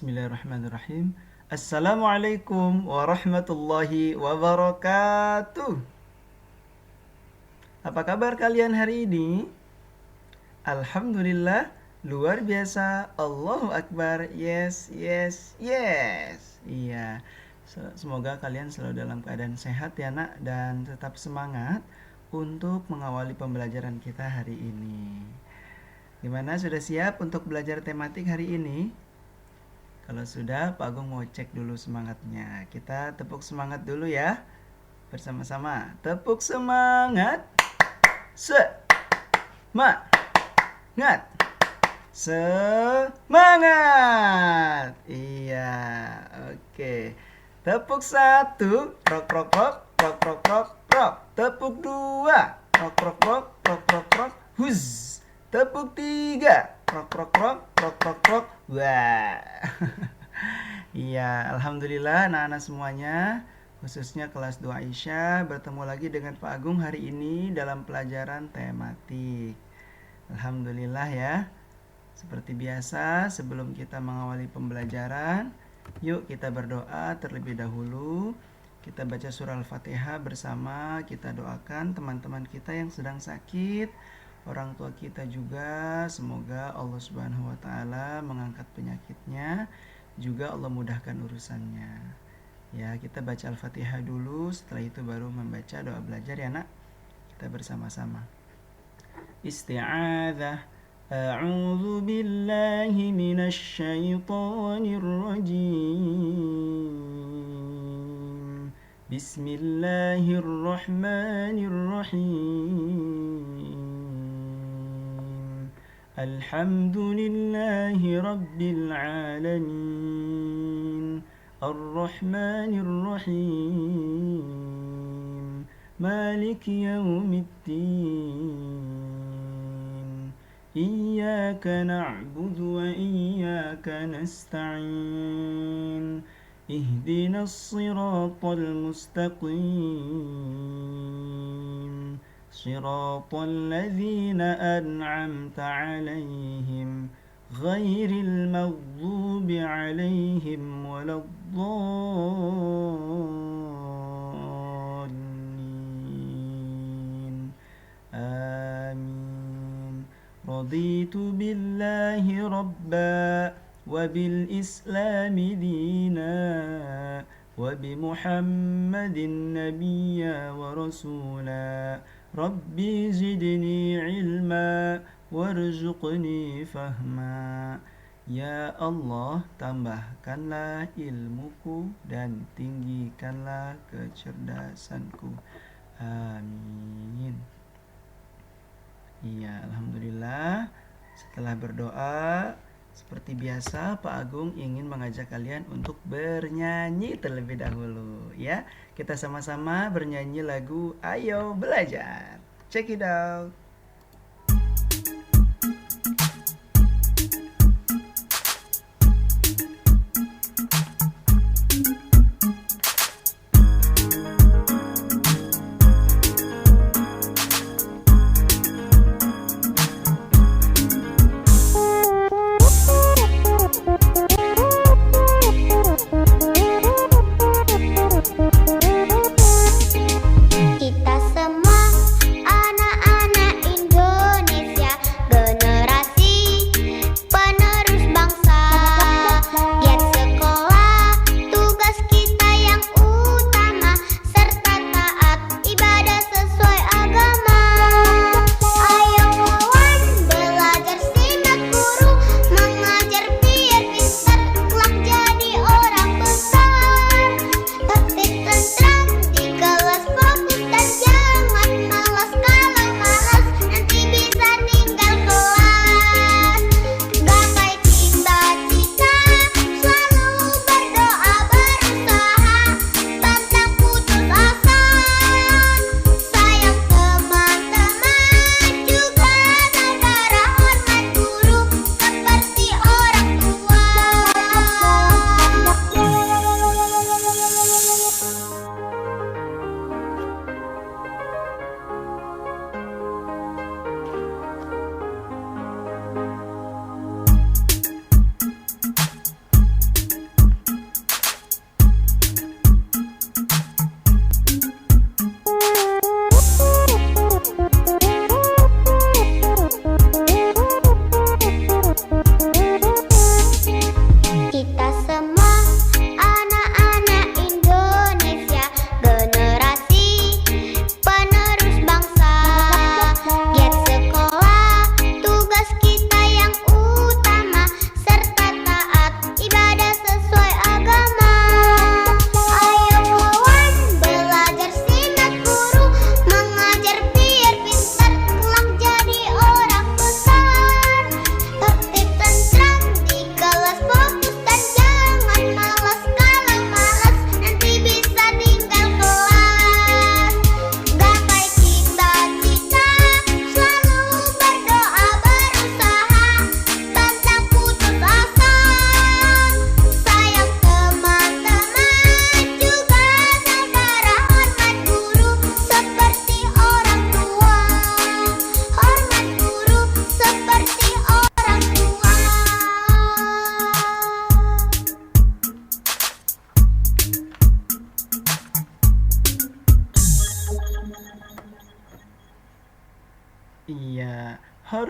Bismillahirrahmanirrahim. Assalamualaikum warahmatullahi wabarakatuh. Apa kabar kalian hari ini? Alhamdulillah, luar biasa. Allahu Akbar. Yes, yes, yes. Iya. Semoga kalian selalu dalam keadaan sehat ya nak, dan tetap semangat untuk mengawali pembelajaran kita hari ini. Gimana, sudah siap untuk belajar tematik hari ini? Kalau sudah, Pak Agung mau cek dulu semangatnya. Kita tepuk semangat dulu ya. Bersama-sama. Tepuk semangat. Semangat. Semangat. Iya, oke. Tepuk satu. Rok, rok, rok. Rok, rok, rok, rok. Tepuk dua. Rok, rok, rok. Rok, rok, rok. Huz. Tepuk tiga. Rok, rok, rok. Rok, rok, rok. Wah. Iya, alhamdulillah anak-anak semuanya, khususnya kelas 2 Aisyah, bertemu lagi dengan Pak Agung hari ini dalam pelajaran tematik. Alhamdulillah ya. Seperti biasa, sebelum kita mengawali pembelajaran, yuk kita berdoa terlebih dahulu. Kita baca surah Al-Fatihah bersama, kita doakan teman-teman kita yang sedang sakit, orang tua kita juga, semoga Allah Subhanahu wa taala mengangkat penyakitnya, juga Allah mudahkan urusannya. Ya, kita baca Al-Fatihah dulu, setelah itu baru membaca doa belajar ya nak. Kita bersama-sama. Isti'adzah. A'udzu billahi minasy syaithanir rajim. Bismillahirrahmanirrahim. Alhamdulillahi Rabbil Alamin. Ar-Rahmanir Rahim. Maliki Yaumiddin. Iyyaka na'budu wa iyyaka nasta'in. Ihdinas siratal mustaqim. صراط الذين أنعمت عليهم غير المغضوب عليهم ولا الضالين آمين رضيت بالله ربا وبالإسلام دينا وبمحمد نبيا ورسولا Rabbi zidni ilma warzuqni fahma. Ya Allah, tambahkanlah ilmuku dan tinggikanlah kecerdasanku. Amin. Iya, alhamdulillah. Setelah berdoa, seperti biasa Pak Agung ingin mengajak kalian untuk bernyanyi terlebih dahulu ya. Kita sama-sama bernyanyi lagu Ayo Belajar. Check it out. Kita semua anak-anak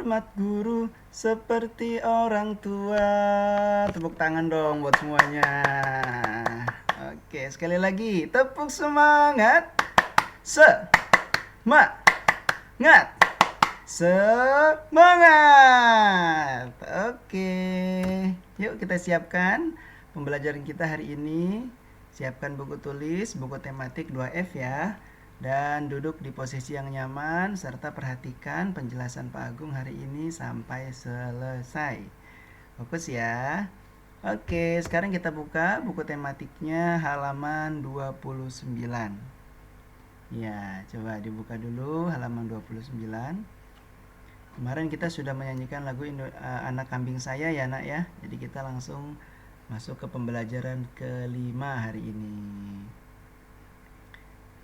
hormat guru seperti orang tua. Tepuk tangan dong buat semuanya. Oke, sekali lagi tepuk semangat. Semangat. Semangat. Oke. Yuk kita siapkan pembelajaran kita hari ini. Siapkan buku tulis, buku tematik 2F ya. Dan duduk di posisi yang nyaman serta perhatikan penjelasan Pak Agung hari ini sampai selesai. Fokus ya. Oke, sekarang kita buka buku tematiknya halaman 29. Ya, coba dibuka dulu halaman 29. Kemarin kita sudah menyanyikan lagu Anak Kambing Saya ya nak ya. Jadi kita langsung masuk ke pembelajaran kelima hari ini.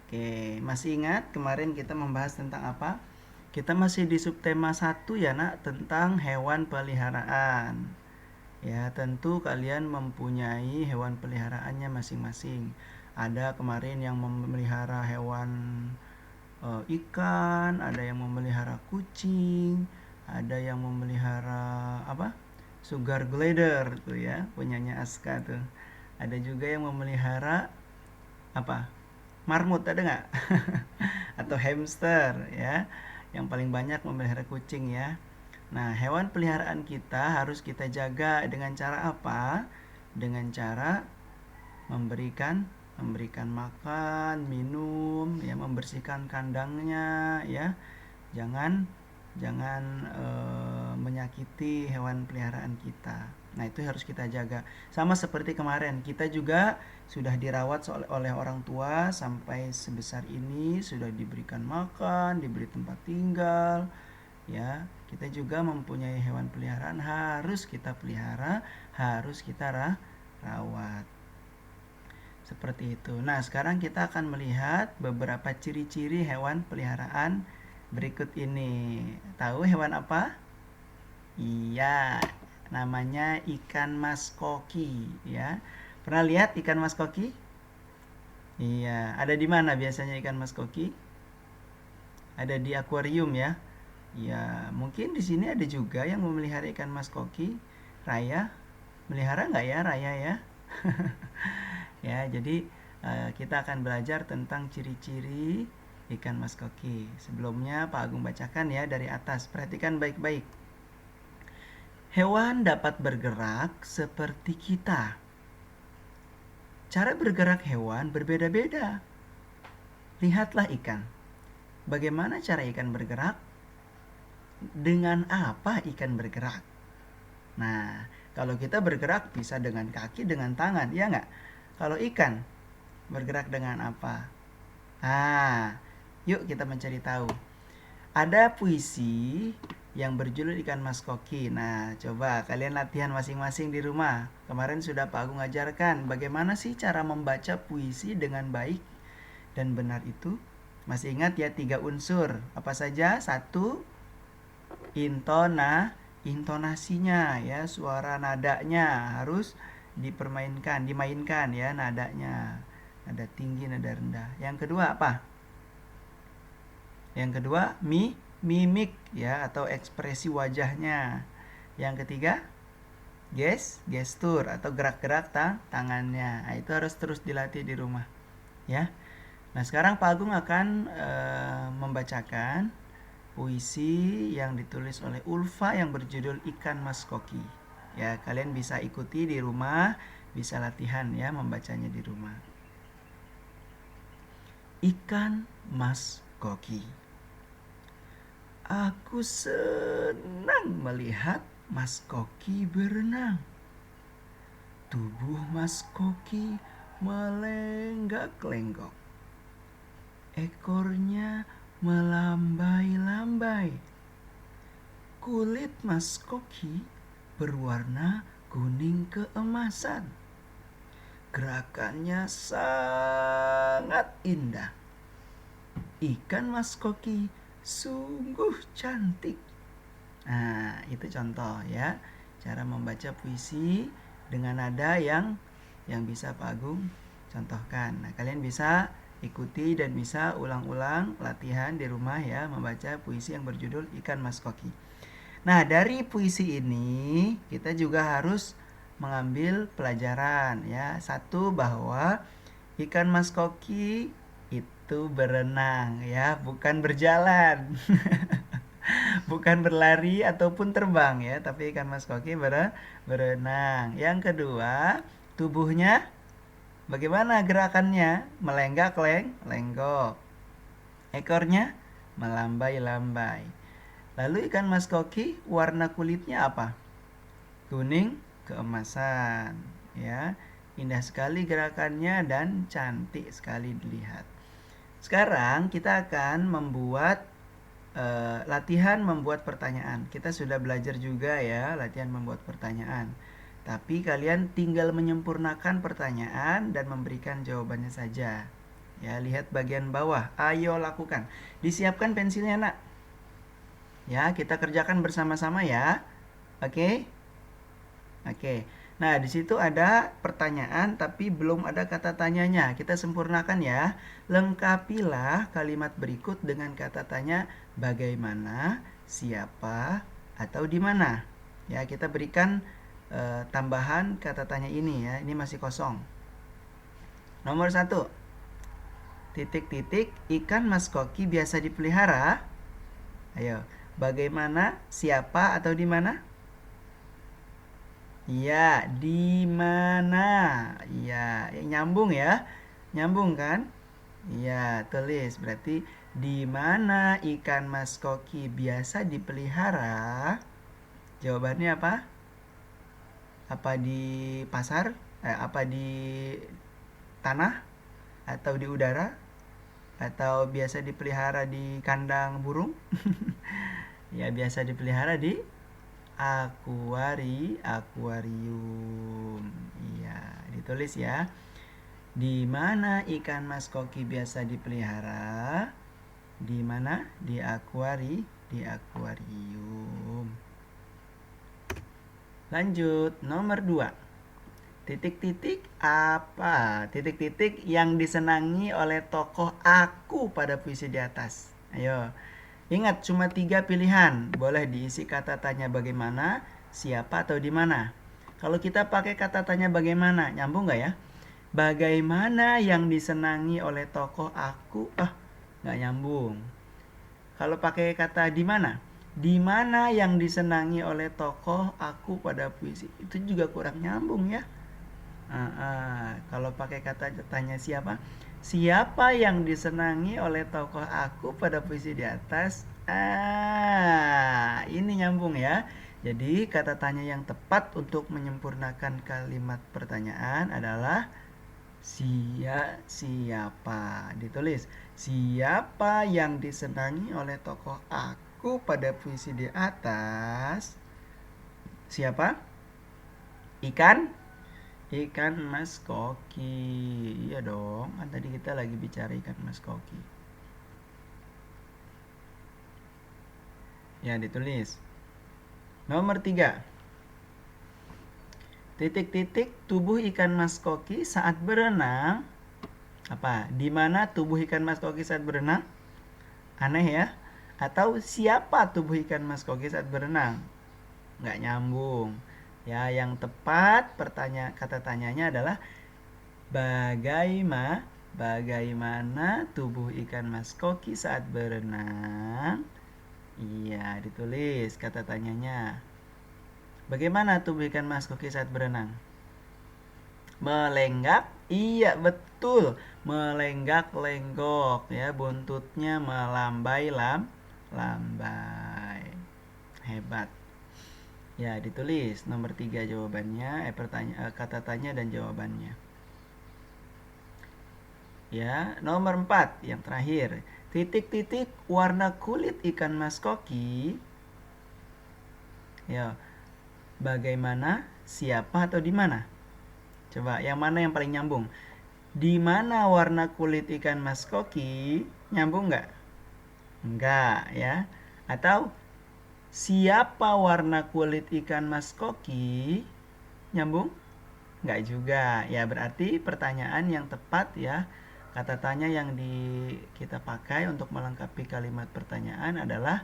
Oke, masih ingat kemarin kita membahas tentang apa? Kita masih di subtema 1 ya nak, tentang hewan peliharaan. Ya, tentu kalian mempunyai hewan peliharaannya masing-masing. Ada kemarin yang memelihara hewan ikan, ada yang memelihara kucing, ada yang memelihara apa? Sugar glider tuh ya, punyanya Aska tuh. Ada juga yang memelihara apa? Marmut ada nggak? Atau hamster ya. Yang paling banyak memelihara kucing ya. Nah, hewan peliharaan kita harus kita jaga dengan cara apa? Dengan cara memberikan makan, minum, ya, membersihkan kandangnya ya. Jangan menyakiti hewan peliharaan kita. Nah, itu harus kita jaga. Sama seperti kemarin, kita juga sudah dirawat oleh orang tua sampai sebesar ini, sudah diberikan makan, diberi tempat tinggal. Ya, kita juga mempunyai hewan peliharaan, harus kita pelihara, harus kita rawat. Seperti itu. Nah, sekarang kita akan melihat beberapa ciri-ciri hewan peliharaan berikut ini. Tahu hewan apa? Iya, namanya ikan mas koki ya. Pernah lihat ikan mas koki? Iya, ada di mana biasanya ikan mas koki? Ada di akuarium ya. Ya, mungkin di sini ada juga yang memelihara ikan mas koki. Raya, melihara nggak ya Raya ya? Ya, jadi kita akan belajar tentang ciri-ciri ikan mas koki. Sebelumnya Pak Agung bacakan ya dari atas. Perhatikan baik-baik. Hewan dapat bergerak seperti kita. Cara bergerak hewan berbeda-beda. Lihatlah ikan. Bagaimana cara ikan bergerak? Dengan apa ikan bergerak? Nah, kalau kita bergerak bisa dengan kaki, dengan tangan, ya nggak? Kalau ikan bergerak dengan apa? Yuk kita mencari tahu. Ada puisi yang berjudul Ikan Mas Koki. Nah, coba kalian latihan masing-masing di rumah. Kemarin sudah Pak Agung ajarkan bagaimana sih cara membaca puisi dengan baik dan benar itu. Masih ingat ya 3 unsur. Apa saja? 1, intonasinya ya, suara nadanya harus dimainkan ya nadanya. Nada tinggi, nada rendah. Yang kedua apa? Yang kedua mimik ya, atau ekspresi wajahnya. Yang ketiga gestur atau gerak-gerak tangannya. Nah, itu harus terus dilatih di rumah ya. Nah, sekarang Pak Agung akan membacakan puisi yang ditulis oleh Ulfa yang berjudul Ikan Mas Koki. Ya, kalian bisa ikuti di rumah, bisa latihan ya membacanya di rumah. Ikan Mas Koki. Aku senang melihat Mas Koki berenang. Tubuh Mas Koki melenggak-lenggok. Ekornya melambai-lambai. Kulit Mas Koki berwarna kuning keemasan. Gerakannya sangat indah. Ikan Mas Koki sungguh cantik. Nah, itu contoh ya, cara membaca puisi dengan nada yang bisa Pak Agung contohkan. Nah, kalian bisa ikuti dan bisa ulang-ulang latihan di rumah ya, membaca puisi yang berjudul Ikan Mas Koki. Nah, dari puisi ini kita juga harus mengambil pelajaran ya. Satu, bahwa ikan mas koki itu berenang ya, bukan berjalan. Bukan berlari ataupun terbang ya, tapi ikan mas koki berenang. Yang kedua, tubuhnya bagaimana gerakannya? Melenggak lenggok. Ekornya melambai-lambai. Lalu ikan mas koki warna kulitnya apa? Kuning keemasan ya. Indah sekali gerakannya dan cantik sekali dilihat. Sekarang kita akan membuat latihan membuat pertanyaan. Kita sudah belajar juga ya latihan membuat pertanyaan. Tapi kalian tinggal menyempurnakan pertanyaan dan memberikan jawabannya saja. Ya, lihat bagian bawah. Ayo lakukan. Disiapkan pensilnya, Nak. Ya, kita kerjakan bersama-sama ya. Oke? Oke. Nah, di situ ada pertanyaan tapi belum ada kata tanyanya. Kita sempurnakan ya. Lengkapilah kalimat berikut dengan kata tanya bagaimana, siapa, atau di mana. Ya, kita berikan tambahan kata tanya ini ya. Ini masih kosong. Nomor 1. Titik-titik, ikan mas koki biasa dipelihara. Ayo, bagaimana, siapa, atau di mana? Iya, di mana? Iya, nyambung ya. Nyambung kan? Iya, tulis. Berarti di mana ikan mas koki biasa dipelihara? Jawabannya apa? Apa di pasar? Apa di tanah? Atau di udara? Atau biasa dipelihara di kandang burung? Ya, biasa dipelihara di akuarium. Iya, ditulis ya. Di mana ikan mas koki biasa dipelihara? Di mana? Di akuarium. Lanjut, nomor 2. Titik-titik apa? Titik-titik yang disenangi oleh tokoh aku pada puisi di atas. Ayo. Ingat, cuma 3 pilihan. Boleh diisi kata tanya bagaimana, siapa, atau di mana. Kalau kita pakai kata tanya bagaimana, nyambung nggak ya? Bagaimana yang disenangi oleh tokoh aku? Nggak nyambung. Kalau pakai kata di mana? Di mana yang disenangi oleh tokoh aku pada puisi? Itu juga kurang nyambung ya. Kalau pakai kata tanya siapa? Siapa yang disenangi oleh tokoh aku pada puisi di atas? Ini nyambung ya. Jadi kata tanya yang tepat untuk menyempurnakan kalimat pertanyaan adalah siapa. Ditulis, siapa yang disenangi oleh tokoh aku pada puisi di atas? Siapa? Ikan mas koki. Iya dong, kan tadi kita lagi bicara ikan mas koki. Ya, ditulis. Nomor 3. Titik-titik tubuh ikan mas koki saat berenang. Apa? Di mana tubuh ikan mas koki saat berenang? Aneh ya? Atau siapa tubuh ikan mas koki saat berenang? Nggak nyambung. Ya, yang tepat kata tanyanya adalah bagaimana tubuh ikan mas koki saat berenang? Iya, ditulis kata tanyanya. Bagaimana tubuh ikan mas koki saat berenang? Melenggak? Iya, betul. Melenggak lenggok ya, buntutnya melambai lambai. Hebat. Ya, ditulis nomor 3 jawabannya, kata tanya dan jawabannya. Ya, nomor 4 yang terakhir. Titik-titik warna kulit ikan mas koki. Ya, bagaimana, siapa, atau di mana? Coba, yang mana yang paling nyambung? Di mana warna kulit ikan mas koki? Nyambung nggak? Enggak, ya. Atau siapa warna kulit ikan mas koki? Nyambung? Enggak juga. Ya, berarti pertanyaan yang tepat ya. Kata tanya yang kita pakai untuk melengkapi kalimat pertanyaan adalah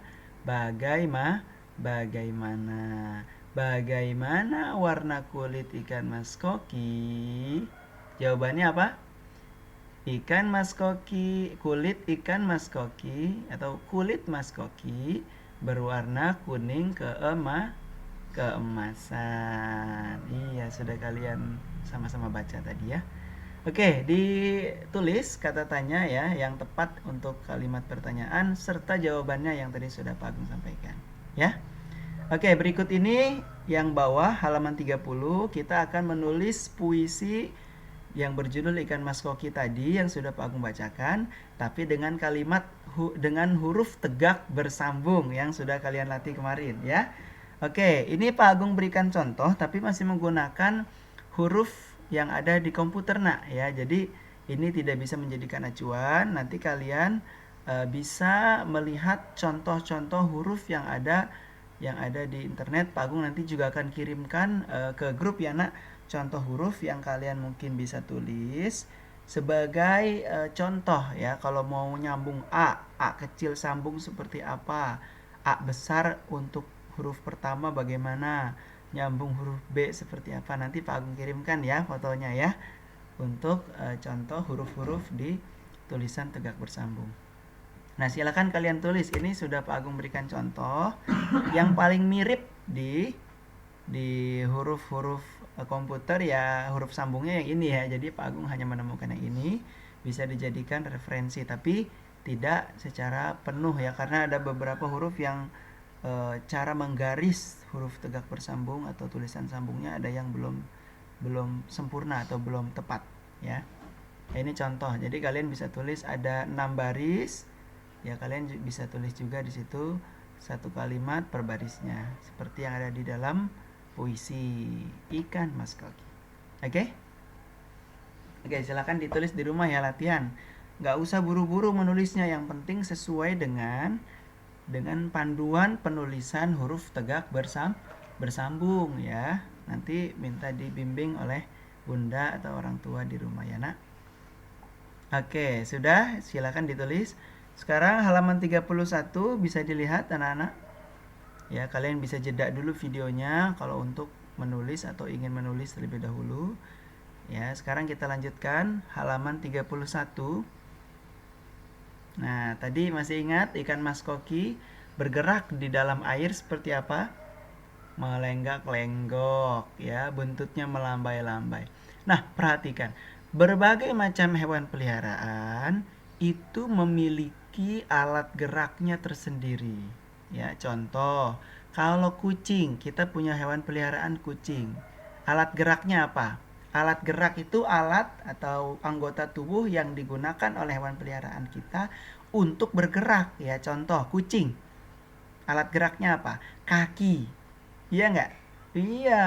Bagaimana? Bagaimana warna kulit ikan mas koki? Jawabannya apa? Ikan mas koki, kulit ikan mas koki atau kulit mas koki berwarna kuning keemasan. Iya, sudah kalian sama-sama baca tadi ya. Oke, ditulis kata tanya ya yang tepat untuk kalimat pertanyaan serta jawabannya yang tadi sudah Pak Agung sampaikan. Ya. Oke, berikut ini yang bawah halaman 30 kita akan menulis puisi yang berjudul Ikan Mas Koki tadi yang sudah Pak Agung bacakan, tapi dengan kalimat dengan huruf tegak bersambung yang sudah kalian latih kemarin ya. Oke, ini Pak Agung berikan contoh tapi masih menggunakan huruf yang ada di komputer nak ya. Jadi ini tidak bisa menjadikan acuan. Nanti kalian bisa melihat contoh-contoh huruf yang ada di internet. Pak Agung nanti juga akan kirimkan ke grup ya nak, contoh huruf yang kalian mungkin bisa tulis sebagai contoh ya. Kalau mau nyambung A kecil sambung seperti apa, A besar untuk huruf pertama bagaimana, nyambung huruf B seperti apa, nanti Pak Agung kirimkan ya fotonya ya untuk contoh huruf-huruf di tulisan tegak bersambung. Nah, silakan kalian tulis. Ini sudah Pak Agung berikan contoh yang paling mirip di huruf-huruf komputer ya, huruf sambungnya yang ini ya. Jadi Pak Agung hanya menemukan yang ini, bisa dijadikan referensi tapi tidak secara penuh ya, karena ada beberapa huruf yang cara menggaris huruf tegak bersambung atau tulisan sambungnya ada yang belum sempurna atau belum tepat ya. Ini contoh. Jadi kalian bisa tulis ada 6 baris. Ya, kalian bisa tulis juga di situ satu kalimat per barisnya seperti yang ada di dalam puisi Ikan Mas Koki. Oke? Oke, silakan ditulis di rumah ya latihan. Nggak usah buru-buru menulisnya, yang penting sesuai dengan panduan penulisan huruf tegak bersambung ya. Nanti minta dibimbing oleh bunda atau orang tua di rumah ya nak. Oke, sudah, silakan ditulis. Sekarang halaman 31 bisa dilihat anak-anak. Ya, kalian bisa jeda dulu videonya kalau untuk menulis atau ingin menulis terlebih dahulu. Ya, sekarang kita lanjutkan halaman 31. Nah, tadi masih ingat ikan mas koki bergerak di dalam air seperti apa? Melenggak-lenggok ya, buntutnya melambai-lambai. Nah, perhatikan. Berbagai macam hewan peliharaan itu memiliki alat geraknya tersendiri. Ya, contoh, kalau kucing, kita punya hewan peliharaan kucing. Alat geraknya apa? Alat gerak itu alat atau anggota tubuh yang digunakan oleh hewan peliharaan kita untuk bergerak. Ya, contoh kucing. Alat geraknya apa? Kaki. Iya nggak? Iya.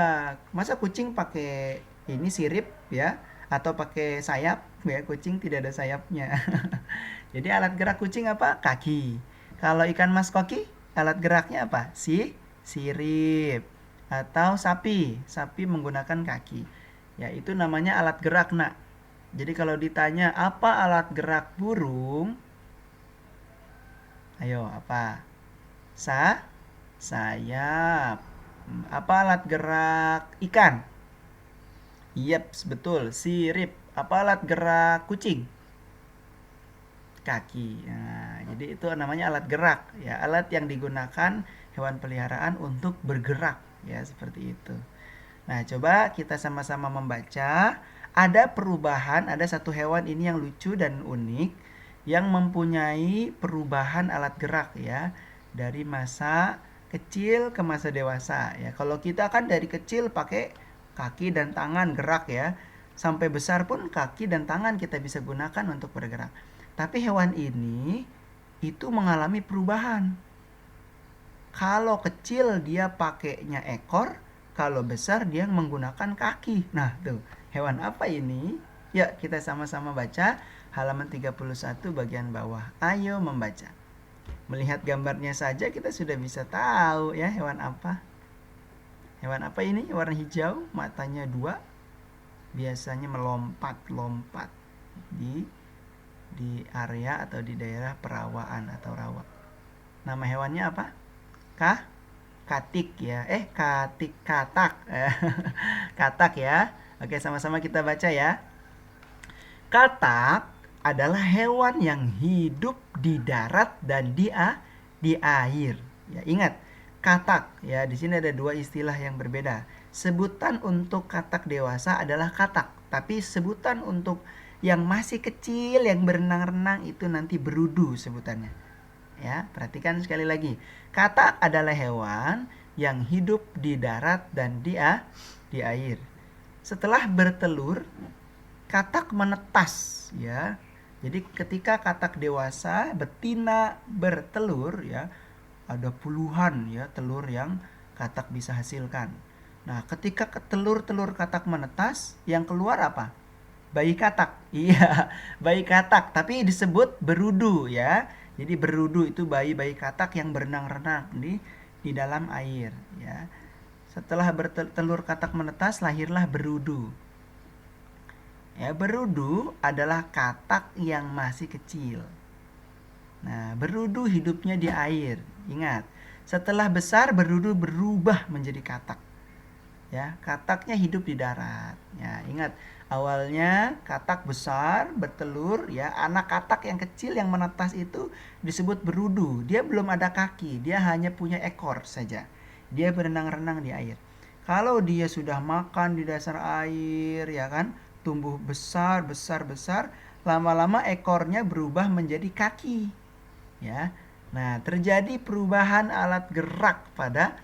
Masa kucing pakai ini sirip ya? Atau pakai sayap? Ya, kucing tidak ada sayapnya. Jadi alat gerak kucing apa? Kaki. Kalau ikan mas koki, alat geraknya apa? Sirip. Atau sapi. Sapi menggunakan kaki. Ya, itu namanya alat gerak nak. Jadi kalau ditanya apa alat gerak burung? Ayo, apa? Sayap. Apa alat gerak ikan? Yeps, betul, sirip. Apa alat gerak kucing? Kaki. Nah, jadi itu namanya alat gerak ya, alat yang digunakan hewan peliharaan untuk bergerak ya, seperti itu. Nah, coba kita sama-sama membaca. Ada perubahan, ada satu hewan ini yang lucu dan unik yang mempunyai perubahan alat gerak ya, dari masa kecil ke masa dewasa ya. Kalau kita kan dari kecil pakai kaki dan tangan gerak ya, sampai besar pun kaki dan tangan kita bisa gunakan untuk bergerak. Tapi hewan ini itu mengalami perubahan. Kalau kecil dia pakainya ekor, kalau besar dia menggunakan kaki. Nah, tuh, hewan apa ini? Ya, kita sama-sama baca halaman 31 bagian bawah. Ayo membaca. Melihat gambarnya saja kita sudah bisa tahu ya hewan apa. Hewan apa ini? Warna hijau, matanya 2. Biasanya melompat-lompat di area atau di daerah perawaan atau rawa. Nama hewannya apa? katik ya. Katak. Katak ya. Oke, sama-sama kita baca ya. Katak adalah hewan yang hidup di darat dan di air. Ya, ingat, katak ya, di sini ada dua istilah yang berbeda. Sebutan untuk katak dewasa adalah katak, tapi sebutan untuk yang masih kecil yang berenang-renang itu nanti berudu sebutannya. Ya, perhatikan sekali lagi. Katak adalah hewan yang hidup di darat dan di air. Setelah bertelur, katak menetas ya. Jadi ketika katak dewasa betina bertelur ya, ada puluhan ya telur yang katak bisa hasilkan. Nah, ketika telur-telur katak menetas, yang keluar apa? Bayi katak. Iya, bayi katak, tapi disebut berudu ya. Jadi berudu itu bayi-bayi katak yang berenang-renang di dalam air ya. Setelah bertelur katak menetas, lahirlah berudu. Ya, berudu adalah katak yang masih kecil. Nah, berudu hidupnya di air. Ingat, setelah besar berudu berubah menjadi katak. Ya, kataknya hidup di darat. Ya, ingat, awalnya katak besar bertelur ya, anak katak yang kecil yang menetas itu disebut berudu. Dia belum ada kaki, dia hanya punya ekor saja. Dia berenang-renang di air. Kalau dia sudah makan di dasar air ya kan, tumbuh besar, lama-lama ekornya berubah menjadi kaki. Ya. Nah, terjadi perubahan alat gerak pada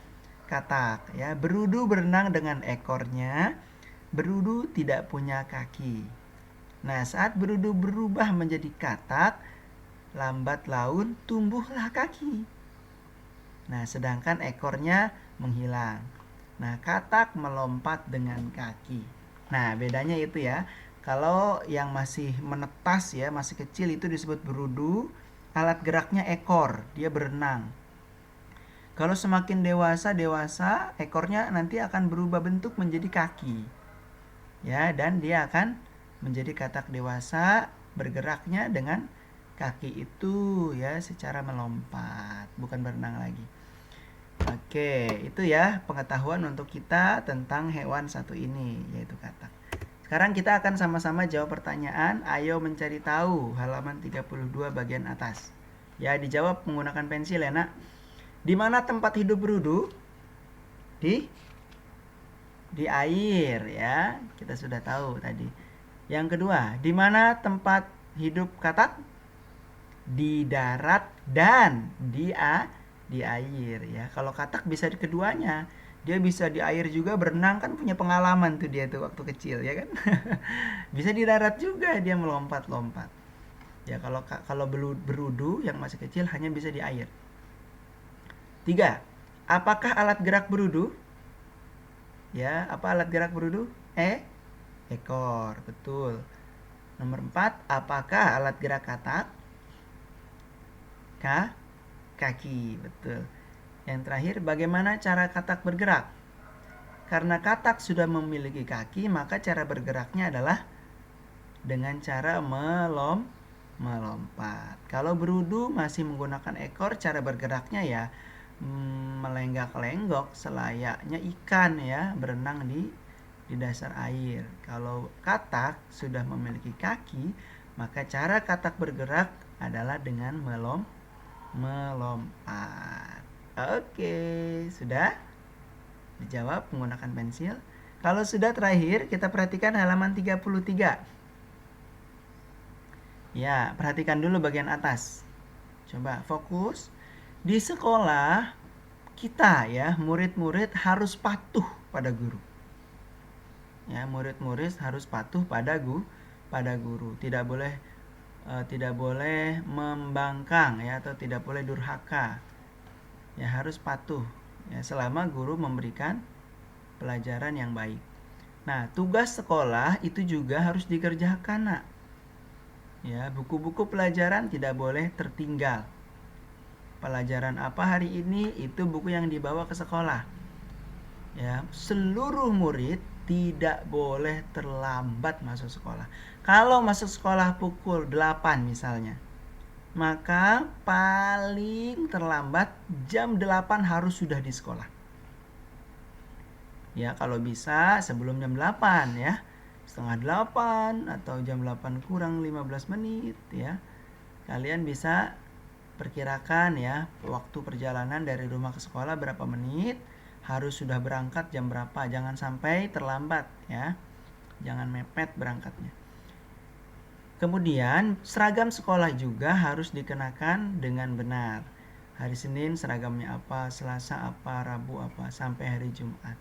katak ya. Berudu berenang dengan ekornya, berudu tidak punya kaki. Nah, saat berudu berubah menjadi katak, lambat laun tumbuhlah kaki. Nah, sedangkan ekornya menghilang. Nah, katak melompat dengan kaki. Nah, bedanya itu ya. Kalau yang masih menetas ya, masih kecil itu disebut berudu, alat geraknya ekor, dia berenang. Kalau semakin dewasa, ekornya nanti akan berubah bentuk menjadi kaki. Ya, dan dia akan menjadi katak dewasa, bergeraknya dengan kaki itu ya secara melompat, bukan berenang lagi. Oke, itu ya pengetahuan untuk kita tentang hewan satu ini, yaitu katak. Sekarang kita akan sama-sama jawab pertanyaan. Ayo mencari tahu halaman 32 bagian atas. Ya, dijawab menggunakan pensil ya, Nak. Di mana tempat hidup berudu? Di air ya. Kita sudah tahu tadi. Yang kedua, di mana tempat hidup katak? Di darat dan di air ya. Kalau katak bisa di keduanya. Dia bisa di air juga berenang, kan punya pengalaman tuh dia tuh waktu kecil ya kan. Bisa di darat juga dia melompat-lompat. Ya, kalau berudu yang masih kecil hanya bisa di air. 3. Apakah alat gerak berudu? Ya, apa alat gerak berudu? Ekor, betul. Nomor 4, apakah alat gerak katak? Kaki, betul. Yang terakhir, bagaimana cara katak bergerak? Karena katak sudah memiliki kaki, maka cara bergeraknya adalah dengan cara melompat. Kalau berudu masih menggunakan ekor, cara bergeraknya ya melenggak-lenggok selayaknya ikan ya, berenang di dasar air. Kalau katak sudah memiliki kaki, maka cara katak bergerak adalah dengan melompat. Oke, sudah dijawab menggunakan pensil. Kalau sudah, terakhir kita perhatikan halaman 33. Ya, perhatikan dulu bagian atas. Coba fokus. Di sekolah kita ya, murid-murid harus patuh pada guru. Ya, murid-murid harus patuh pada guru. Tidak boleh membangkang ya, atau tidak boleh durhaka. Ya, harus patuh ya selama guru memberikan pelajaran yang baik. Nah, tugas sekolah itu juga harus dikerjakan, Nak. Ya, buku-buku pelajaran tidak boleh tertinggal. Pelajaran apa hari ini, itu buku yang dibawa ke sekolah. Ya, seluruh murid tidak boleh terlambat masuk sekolah. Kalau masuk sekolah pukul 8 misalnya, maka paling terlambat jam 8 harus sudah di sekolah. Ya, kalau bisa sebelum jam 8 ya. Setengah 8 atau jam 8 kurang 15 menit ya. Kalian bisa perkirakan ya waktu perjalanan dari rumah ke sekolah berapa menit, harus sudah berangkat jam berapa, jangan sampai terlambat ya. Jangan mepet berangkatnya. Kemudian seragam sekolah juga harus dikenakan dengan benar. Hari Senin seragamnya apa, Selasa apa, Rabu apa, sampai hari Jumat.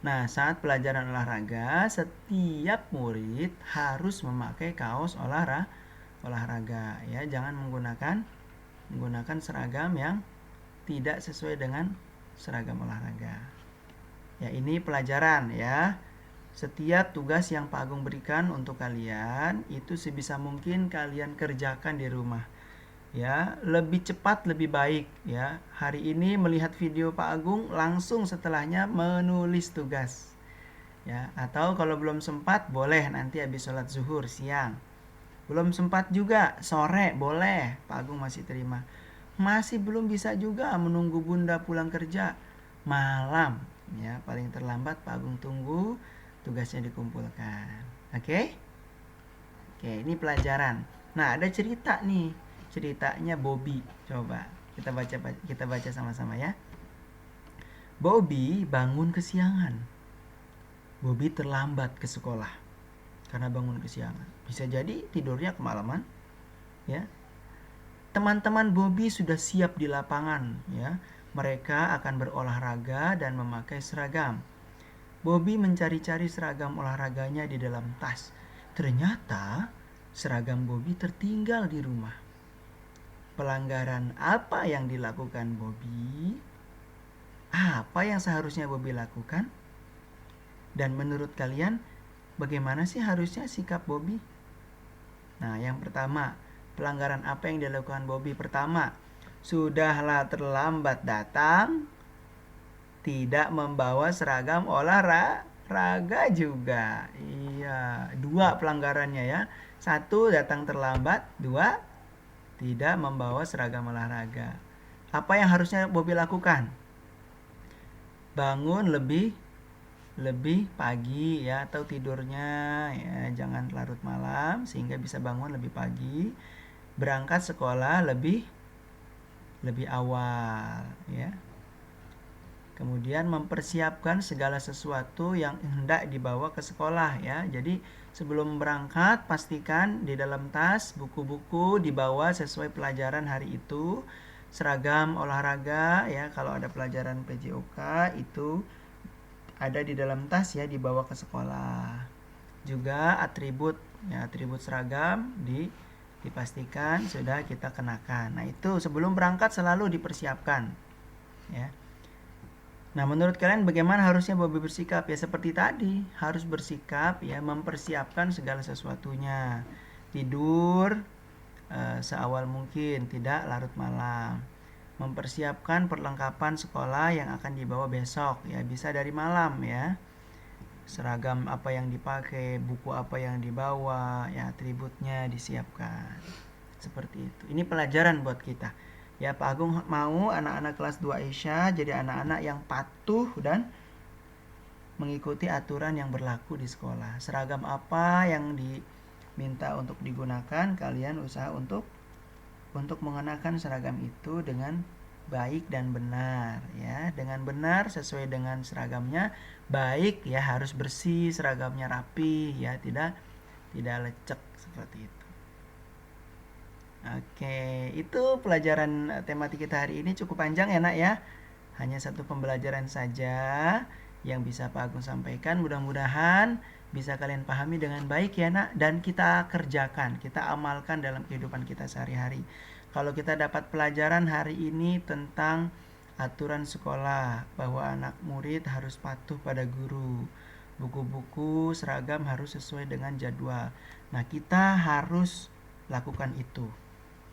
Nah, saat pelajaran olahraga, setiap murid harus memakai kaos olahraga ya. Jangan menggunakan seragam yang tidak sesuai dengan seragam olahraga. Ya, ini pelajaran ya. Setiap tugas yang Pak Agung berikan untuk kalian itu sebisa mungkin kalian kerjakan di rumah. Ya, lebih cepat lebih baik ya. Hari ini melihat video Pak Agung, langsung setelahnya menulis tugas. Ya, atau kalau belum sempat boleh nanti habis sholat zuhur siang. Belum sempat juga sore boleh, Pak Agung masih terima. Masih belum bisa juga menunggu Bunda pulang kerja malam ya, paling terlambat Pak Agung tunggu tugasnya dikumpulkan. Oke? Oke, ini pelajaran. Nah, ada cerita nih. Ceritanya Bobby. Coba kita baca sama-sama ya. Bobby bangun kesiangan. Bobby terlambat ke sekolah karena bangun kesiangan. Bisa jadi tidurnya kemalaman, ya. Teman-teman Bobby sudah siap di lapangan, ya. Mereka akan berolahraga dan memakai seragam. Bobby mencari-cari seragam olahraganya di dalam tas. Ternyata seragam Bobby tertinggal di rumah. Pelanggaran apa yang dilakukan Bobby? Apa yang seharusnya Bobby lakukan? Dan menurut kalian, bagaimana sih harusnya sikap Bobby? Nah, yang pertama, pelanggaran apa yang dilakukan Bobby? Pertama, sudahlah terlambat datang, tidak membawa seragam olahraga juga. Iya, dua pelanggarannya ya. Satu, datang terlambat. Dua, tidak membawa seragam olahraga. Apa yang harusnya Bobby lakukan? Bangun lebih pagi ya, atau tidurnya ya jangan larut malam sehingga bisa bangun lebih pagi. Berangkat sekolah lebih awal ya. Kemudian mempersiapkan segala sesuatu yang hendak dibawa ke sekolah ya. Jadi sebelum berangkat pastikan di dalam tas buku-buku dibawa sesuai pelajaran hari itu. Seragam olahraga ya, kalau ada pelajaran PJOK itu ada di dalam tas ya, dibawa ke sekolah. Juga atribut ya, atribut seragam dipastikan sudah kita kenakan. Nah, itu sebelum berangkat selalu dipersiapkan ya. Nah, menurut kalian bagaimana harusnya Bobby bersikap? Ya seperti tadi, harus bersikap ya, mempersiapkan segala sesuatunya. Tidur seawal mungkin, tidak larut malam. Mempersiapkan perlengkapan sekolah yang akan dibawa besok ya, bisa dari malam ya. Seragam apa yang dipakai, buku apa yang dibawa, ya atributnya disiapkan. Seperti itu. Ini pelajaran buat kita. Ya, Pak Agung mau anak-anak kelas 2 Aisyah jadi anak-anak yang patuh dan mengikuti aturan yang berlaku di sekolah. Seragam apa yang diminta untuk digunakan, kalian usaha untuk mengenakan seragam itu dengan baik dan benar ya. Dengan benar sesuai dengan seragamnya. Baik ya, harus bersih, seragamnya rapi ya, tidak lecek seperti itu. Oke, itu pelajaran tematik kita hari ini cukup panjang ya nak ya. Hanya satu pembelajaran saja yang bisa Pak Agung sampaikan. Mudah-mudahan bisa kalian pahami dengan baik ya nak. Dan kita kerjakan, kita amalkan dalam kehidupan kita sehari-hari. Kalau kita dapat pelajaran hari ini tentang aturan sekolah, bahwa anak murid harus patuh pada guru. Buku-buku, seragam harus sesuai dengan jadwal. Nah, kita harus lakukan itu.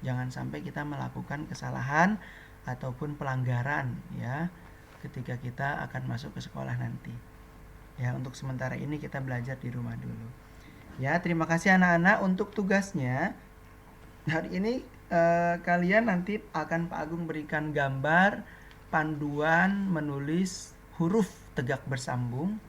Jangan sampai kita melakukan kesalahan ataupun pelanggaran ya ketika kita akan masuk ke sekolah nanti. Ya, untuk sementara ini kita belajar di rumah dulu. Ya, terima kasih anak-anak untuk tugasnya. Hari ini kalian nanti akan Pak Agung berikan gambar panduan menulis huruf tegak bersambung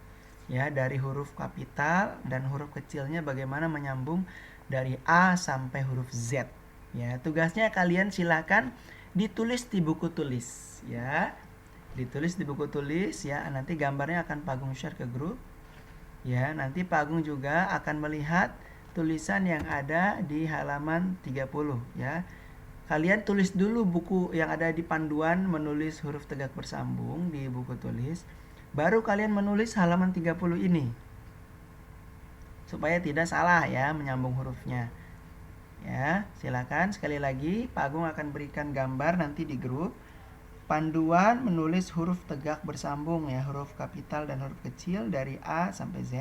ya, dari huruf kapital dan huruf kecilnya bagaimana menyambung dari A sampai huruf Z. Ya, tugasnya kalian silakan ditulis di buku tulis ya. Ditulis di buku tulis ya, nanti gambarnya akan Pak Agung share ke grup. Ya, nanti Pak Agung juga akan melihat tulisan yang ada di halaman 30 ya. Kalian tulis dulu buku yang ada di panduan menulis huruf tegak bersambung di buku tulis. Baru kalian menulis halaman 30 ini. Supaya tidak salah ya menyambung hurufnya. Ya, silakan sekali lagi Pak Agung akan berikan gambar nanti di grup. Panduan menulis huruf tegak bersambung ya, huruf kapital dan huruf kecil dari A sampai Z.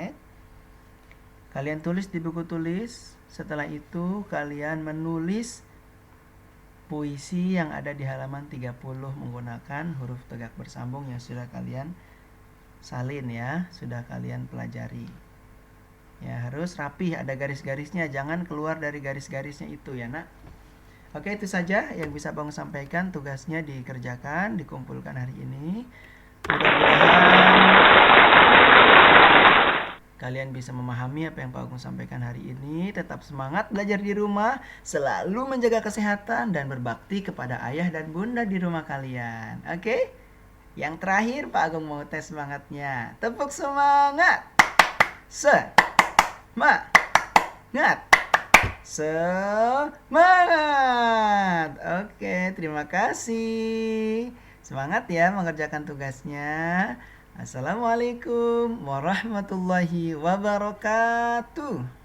Kalian tulis di buku tulis. Setelah itu kalian menulis puisi yang ada di halaman 30 menggunakan huruf tegak bersambung yang sudah kalian salin ya, sudah kalian pelajari. Ya, harus rapih, ada garis-garisnya, jangan keluar dari garis-garisnya itu ya, Nak. Oke, itu saja yang bisa Bang sampaikan. Tugasnya dikerjakan, dikumpulkan hari ini. Mudah-mudahan kalian bisa memahami apa yang Pak Agung sampaikan hari ini. Tetap semangat belajar di rumah, selalu menjaga kesehatan dan berbakti kepada ayah dan bunda di rumah kalian. Oke? Yang terakhir Pak Agung mau tes semangatnya. Tepuk semangat. Semangat. Semangat. Oke, terima kasih. Semangat ya mengerjakan tugasnya. Assalamualaikum warahmatullahi wabarakatuh.